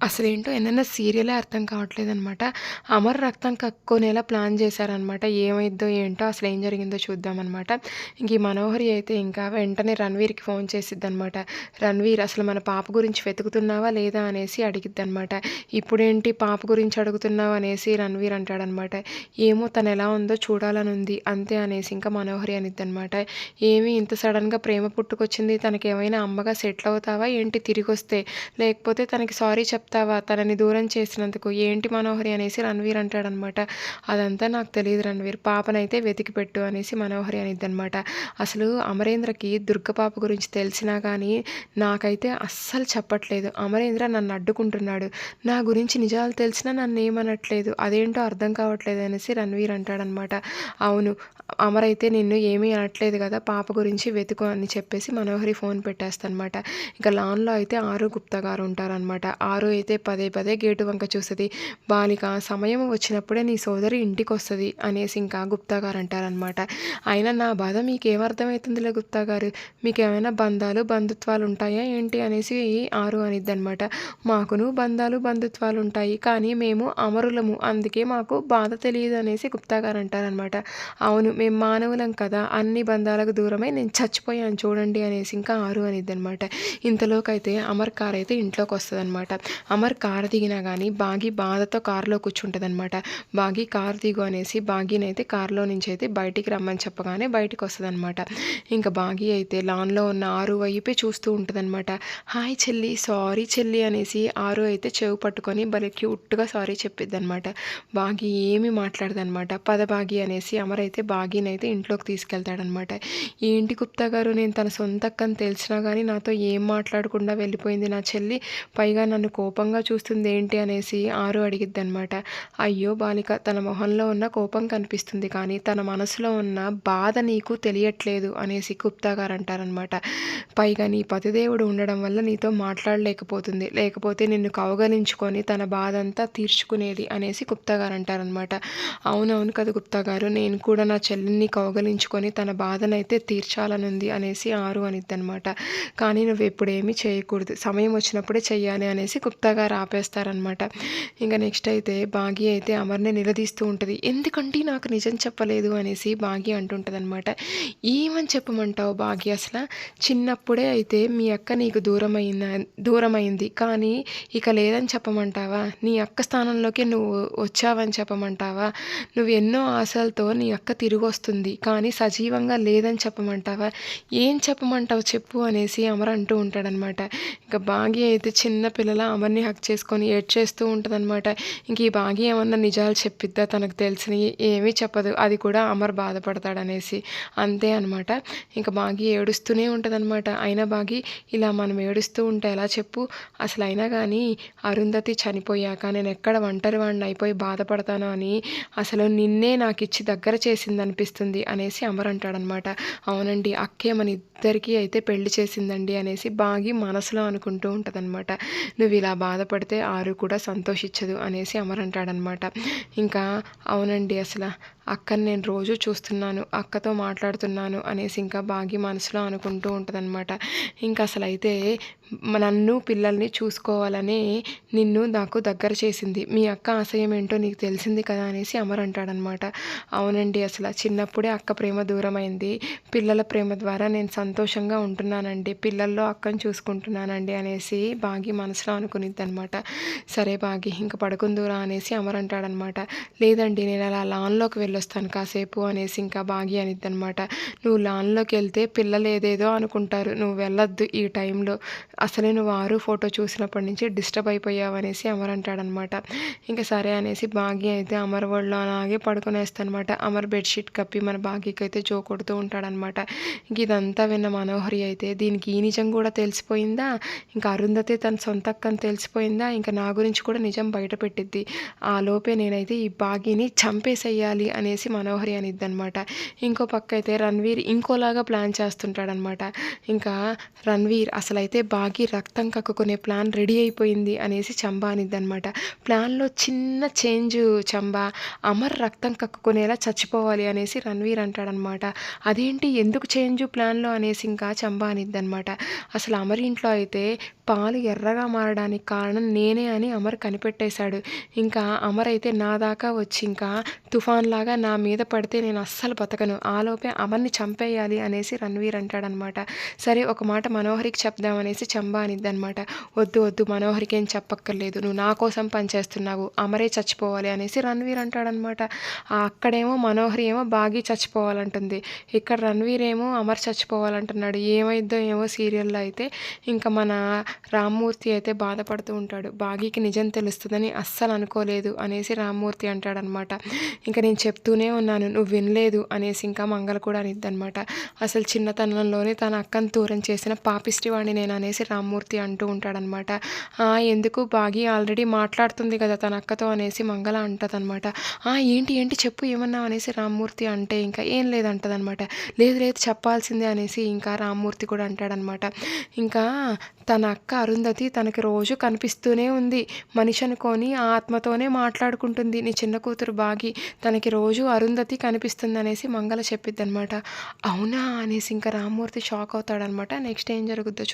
అసలేంటో ఏదన్నా సీరియలే అర్థం కావట్లేదనమాట. అమర్ రక్తం కక్కునేలా ప్లాన్ చేశారనమాట. ఏమైద్దో ఏంటో అసలేం జరిగిందో చూద్దామనమాట. ఇంక ఈ మనోహరి అయితే ఇంకా వెంటనే రణవీర్‌కి ఫోన్ చేసిద్దనమాట. "రణవీర్ అసలు మన పాప గురించి వెతుకుతున్నావా లేదా?" అనేసి అడిగిద్దనమాట. "ఇప్పుడేంటి పాప గురించి అడుగుతున్నావు?" అనేసి రణవీర్ అంటాడనమాట. "ఏమో తనెలా ఉందో చూడాలనుంది అంతే" అనేసి ఇంకా మనోహరి అనిద్దనమాట. "ఏమి ఇంత సడెన్‌గా ప్రేమ పుట్టుకొచ్చింది? తనకేమైనా అమ్మగా సెటిల్ అవుతావా ఏంటి తిరిగొస్తే? లేకపోతే తనకి సారీ చెప్తావా తనని దూరం చేసినందుకు? ఏంటి మనోహరి" అనేసి రణవీర్ అంటాడనమాట. "అదంతా నాకు తెలీదు రణవీర్. పాపనైతే వెతికి పెట్టు" అనేసి మనోహరి అనిద్దనమాట. అసలు అమరేంద్రకి దుర్గ పాప గురించి తెలిసినా కానీ నాకైతే అస్సలు చెప్పట్లేదు. అమరేంద్ర నన్ను అడ్డుకుంటున్నాడు. నా గురించి నిజాలు తెలిసినా నన్నేమనట్లేదు. అదేంటో అర్థం కావట్లేదు అనేసి రణవీర్ అంటాడనమాట. "అవును. అమరైతే నిన్ను ఏమీ అనట్లేదు కదా! పాప గురించి వెతుకు" అని చెప్పేసి మనోహరి ఫోన్ పెట్టేస్తనమాట. ఇక లాన్‌లో అయితే ఆరు గుప్తా గారు ఉంటారనమాట. ఆరు అయితే పదే పదే గేటు వంక చూస్తది. "బాలిక సమయం వచ్చినప్పుడే నీ సోదరి ఇంటికొస్తది" అనేసి ఇంకా గుప్తా గారు అంటారనమాట. "అయినా నా బాధ మీకేమర్థమైతుందిలే గుప్తా గారు. మీకేమైనా బంధాలు, బంధుత్వాలు ఉంటాయా ఏంటి?" అనేసి ఆరు అనిద్దనమాట. "మాకును బంధాలు, బంధుత్వాలుంటాయి. కానీ మేము అమరులము. అందుకే మాకు బాధ తెలీదు" అనేసి గుప్తా గారు అంటారనమాట. "అవును. మేము మానవులం కదా! అన్ని బంధాలకు దూరమై నేను చచ్చిపోయాను చూడండి" అనేసి ఇంకా ఆరు అనిద్దనమాట. ఇంతలోకైతే అమర్ కార్ అయితే ఇంట్లోకొస్తదనమాట. అమర్ కారు దిగినా గానీ బాగి బాధతో కారులో కూర్చుంటదనమాట. బాగి కారు దిగు అనేసి బాగీనైతే కారులో నుంచైతే బయటికి రమ్మని చెప్పగానే బయటికొస్తదనమాట. ఇంక బాగి అయితే లాన్‌లో ఉన్న ఆరు వైపే చూస్తూ ఉంటదనమాట. "హాయ్ చెల్లి, సారీ చెల్లి" అనేసి ఆరు అయితే చెవి పట్టుకొని భలే క్యూట్‌గా సారీ చెప్పిద్దనమాట. బాగి ఏమీ మాట్లాడదనమాట. "పద బాగి" అనేసి అమర్ అయితే బాగీనైతే ఇంట్లోకి తీసుకెళ్తాడనమాట. "ఏంటి గుప్తా గారు నేను తన సొంతక్కని తెలిసినా గానీ నాతో ఏం మాట్లాడకుండా వెళ్ళిపోయింది నా చెల్లి. పైగా నన్ను కోపంగా చూస్తుందేంటి" అనేసి ఆరు అడిగిద్దనమాట. "అయ్యో బాలిక తన మొహంలో ఉన్న కోపం కనిపిస్తుంది కానీ తన మనసులో ఉన్న బాధ నీకు తెలియట్లేదు" అనేసి గుప్తా గారు అంటారనమాట. "పైగా నీ పతిదేవుడు ఉండడం వల్ల నీతో మాట్లాడలేకపోతుంది. లేకపోతే నిన్ను కౌగలించుకొని తన బాధంతా తీర్చుకునేది" అనేసి గుప్తా గారు అంటారనమాట. "అవునవును కదా గుప్తా గారు. నేను కూడా నా చెల్లిని కౌగలించుకొని తన బాధనైతే తీర్చాలనుంది" అనేసి ఆరు అనిద్దనమాట. "కానీ నువ్విప్పుడేమీ చేయకూడదు. సమయం వచ్చినప్పుడే చెయ్యాలి" అనేసి గుప్తా గారు ఆపేస్తారనమాట. ఇంక నెక్స్ట్ అయితే బాగి అయితే అమర్‌ని నిలదీస్తూ ఉంటది. "ఎందుకంటే నాకు నిజం చెప్పలేదు" అనేసి బాగి అంటుంటదనమాట. "ఏమని చెప్పమంటావు బాగి అసల? చిన్నప్పుడే అయితే మీ అక్క నీకు దూరమైంది. కానీ ఇక లేదని చెప్పమంటావా? నీ అక్క స్థానంలోకే నువ్వు వచ్చావని చెప్పమంటావా? నువ్వు ఎన్నో ఆశలతో నీ అక్క తిరిగొస్తుంది. కానీ సజీవంగా లేదని చెప్పమంటావా? ఏం చెప్పమంటావు చెప్పు" అనేసి అమర్ అంటూ ఉంటాడనమాట. ఇక బాగి అయితే చిన్న పిల్లలా అమర్‌ని హగ్ చేసుకొని ఏడ్చేస్తూ ఉంటదనమాట. ఇంక ఈ బాగి ఏమన్నా నిజాలు చెప్పిద్దా తనకు తెలిసినయి? ఏమీ చెప్పదు. అది కూడా అమర్ బాధపడతాడనేసి. అంతే అనమాట. ఇంక బాగి ఏడుస్తూనే ఉంటదనమాట. అయినా బాగి ఇలా మనం ఏడుస్తూ ఉంటే ఎలా చెప్పు? అసలైనా గానీ అరుంధతి చనిపోయాక నేనెక్కడ ఒంటరివాడిని అయిపోయి బాధపడతానో అని అసలు నిన్నే నాకిచ్చి దగ్గర చేసిందనిపిస్తుంది అనేసి అమర్ అంటాడనమాట. "అవునండి. అక్కే మన ఇద్దరికీ అయితే పెళ్లి చేసిందండి" అనేసి బాగి మనసులో అనుకుంటూ ఉంటదనమాట. "నువ్విలా బాధపడితే ఆరు కూడా సంతోషించదు" అనేసి అమర్ అంటాడనమాట. ఇంకా "అవునండి అసల అక్కని నేను రోజూ చూస్తున్నాను. అక్కతో మాట్లాడుతున్నాను" అనేసి ఇంకా బాగి మనసులో అనుకుంటూ ఉంటదనమాట. ఇంకసలైతే నన్ను పిల్లల్ని చూసుకోవాలని నిన్ను నాకు దగ్గర చేసింది. మీ అక్క ఆశయం ఏంటో నీకు తెలిసింది కదా అనేసి అమర్ అంటాడనమాట. "అవునండి అసల చిన్నప్పుడే అక్క ప్రేమ దూరమైంది. పిల్లల ప్రేమ ద్వారా నేను సంతోషంగా ఉంటున్నానండి. పిల్లల్లో అక్కని చూసుకుంటున్నానండి" అనేసి బాగి మనసులో అనుకునిద్దనమాట. "సరే బాగి ఇంక పడుకుందువురా" అనేసి అమర్ అంటాడనమాట. "లేదండి నేను అలా లాన్‌లోకి వెళ్ళొస్తాను కాసేపు" అనేసి ఇంకా బాగి అనిద్దనమాట. "నువ్వు లాన్‌లోకెళ్తే పిల్లలు ఏదేదో అనుకుంటారు. నువ్వు వెళ్ళొద్దు ఈ టైంలో. అసలే నువ్వు ఆరు ఫోటో చూసినప్పటి నుంచి డిస్టర్బ్ అయిపోయావు" అనేసి అమర్ అంటాడనమాట. ఇంక సరే అనేసి బాగి అయితే అమర్ ఒళ్ళో అలాగే పడుకునేస్తనమాట. అమర్ బెడ్‌షీట్ కప్పి మన బాగీకైతే జో కొడుతూ ఉంటాడనమాట. ఇదంతా విన్న మనోహరి అయితే దీనికి ఈ నిజం కూడా తెలిసిపోయిందా? ఇంకా అరుంధతి తన సొంత అక్కని తెలిసిపోయిందా? ఇంక నా గురించి కూడా నిజం బయట పెట్టిద్ది. ఆలోపే నేనైతే ఈ బాగీని చంపేసేయాలి అనేసి మనోహరి అనిద్దనమాట. ఇంకో పక్క అయితే రణవీర్ ఇంకోలాగా ప్లాన్ చేస్తుంటాడనమాట. ఇంకా రణవీర్ అసలైతే బాగి రక్తం కక్కుకునే ప్లాన్ రెడీ అయిపోయింది అనేసి చంబా అనిద్దనమాట. "ప్లాన్‌లో చిన్న చేంజు చంబా. అమర్ రక్తం కక్కుకునేలా చచ్చిపోవాలి" అనేసి రణవీర్ అంటాడనమాట. "అదేంటి ఎందుకు చేంజు ప్లాన్‌లో" అనేసి ఇంకా చంబా అనిద్దనమాట. అసలు అమర్ ఇంట్లో అయితే పాలు ఎర్రగా మారడానికి కారణం నేనే అని అమర్ కనిపెట్టేశాడు. ఇంకా అమర్ అయితే నా దాకా వచ్చి ఇంకా తుఫాన్‌లాగా నా మీద పడితే నేను అస్సలు బతకను. ఆలోపే అమర్‌ని చంపేయాలి అనేసి రణవీర్ అంటాడనమాట. సరే ఒక మాట మనోహరికి చెప్దామనేసి చంబా అనిద్దనమాట. వద్దు వద్దు మనోహరికి ఏం చెప్పక్కర్లేదు. నువ్వు నా కోసం పనిచేస్తున్నావు. అమరే చచ్చిపోవాలి అనేసి రణవీర్ అంటాడనమాట. అక్కడేమో మనోహరి ఏమో బాగి చచ్చిపోవాలంటుంది. ఇక్కడ రణవీర్ ఏమో అమర్ చచ్చిపోవాలంటున్నాడు. ఏమైద్దో ఏమో సీరియల్‌లో అయితే ఇంకా మన రామ్మూర్తి అయితే బాధపడుతూ ఉంటాడు. బాగీకి నిజం తెలుస్తదని అస్సలు అనుకోలేదు అనేసి రామ్మూర్తి అంటాడనమాట. ఇంక నేను చెప్తూనే ఉన్నాను నువ్వు వినలేదు అనేసి ఇంకా మంగళ కూడా అనిద్దనమాట. అసలు చిన్నతనంలోనే తన అక్కని దూరం చేసిన పాపిష్టివాడిని నేను అనేసి రామ్మూర్తి అంటూ ఉంటాడనమాట. ఎందుకు బాగి ఆల్రెడీ మాట్లాడుతుంది కదా తన అక్కతో అనేసి మంగళ అంటదనమాట. ఏంటి ఏంటి చెప్పు ఏమన్నావు అనేసి రామ్మూర్తి అంటే ఇంకా ఏం లేదంటదనమాట. లేదు లేదు చెప్పాల్సిందే అనేసి ఇంకా రామ్మూర్తి కూడా అంటాడనమాట. ఇంకా తన అక్క అరుంధతి తనకి రోజు కనిపిస్తూనే ఉంది. మనిషి అనుకోని ఆ ఆత్మతోనే మాట్లాడుకుంటుంది. నీ చిన్న కూతురు బాగి తనకి రోజు అరుంధతి కనిపిస్తుందనేసి మంగళ చెప్పిద్దనమాట. అవునా అనేసి ఇంకా రామ్మూర్తి షాక్ అవుతాడనమాట. నెక్స్ట్ ఏం జరుగుద్దో